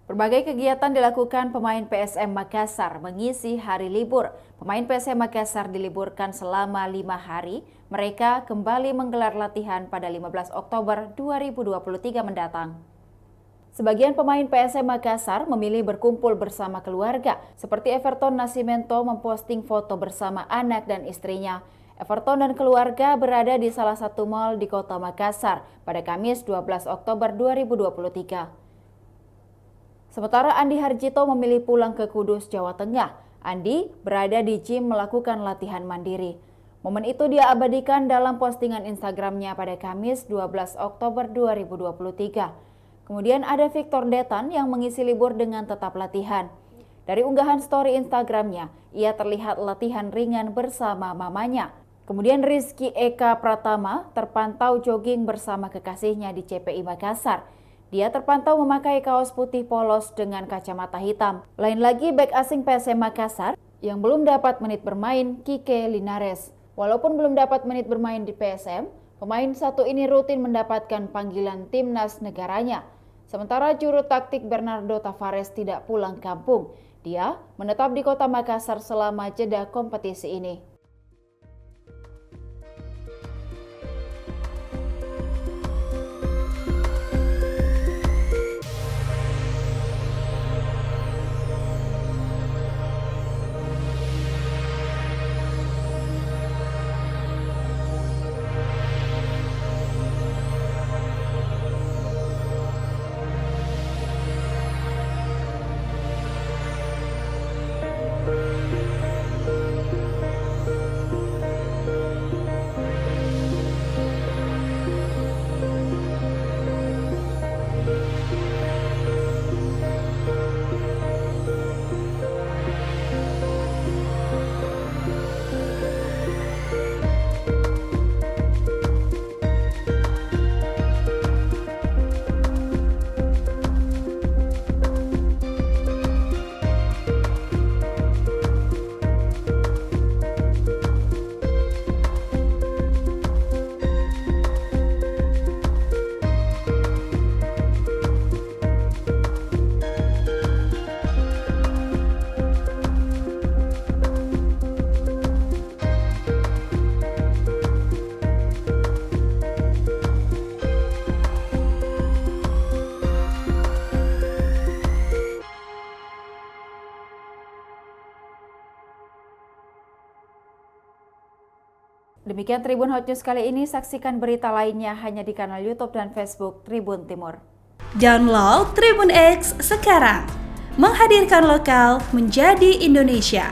Berbagai kegiatan dilakukan pemain PSM Makassar mengisi hari libur. Pemain PSM Makassar diliburkan selama 5 hari. Mereka kembali menggelar latihan pada 15 Oktober 2023 mendatang. Sebagian pemain PSM Makassar memilih berkumpul bersama keluarga, seperti Everton Nascimento memposting foto bersama anak dan istrinya. Everton dan keluarga berada di salah satu mal di kota Makassar pada Kamis 12 Oktober 2023. Sementara Andi Harjito memilih pulang ke Kudus, Jawa Tengah. Andi berada di gym melakukan latihan mandiri. Momen itu dia abadikan dalam postingan Instagramnya pada Kamis 12 Oktober 2023. Kemudian ada Victor Detan yang mengisi libur dengan tetap latihan. Dari unggahan story Instagramnya, ia terlihat latihan ringan bersama mamanya. Kemudian Rizky Eka Pratama terpantau jogging bersama kekasihnya di CPI Makassar. Dia terpantau memakai kaos putih polos dengan kacamata hitam. Lain lagi bek asing PSM Makassar yang belum dapat menit bermain, Kike Linares. Walaupun belum dapat menit bermain di PSM, pemain satu ini rutin mendapatkan panggilan timnas negaranya. Sementara juru taktik Bernardo Tavares tidak pulang kampung. Dia menetap di kota Makassar selama jeda kompetisi ini. Demikian Tribun Hot News kali ini, saksikan berita lainnya hanya di kanal YouTube dan Facebook Tribun Timur. Download Tribun X sekarang, menghadirkan lokal menjadi Indonesia.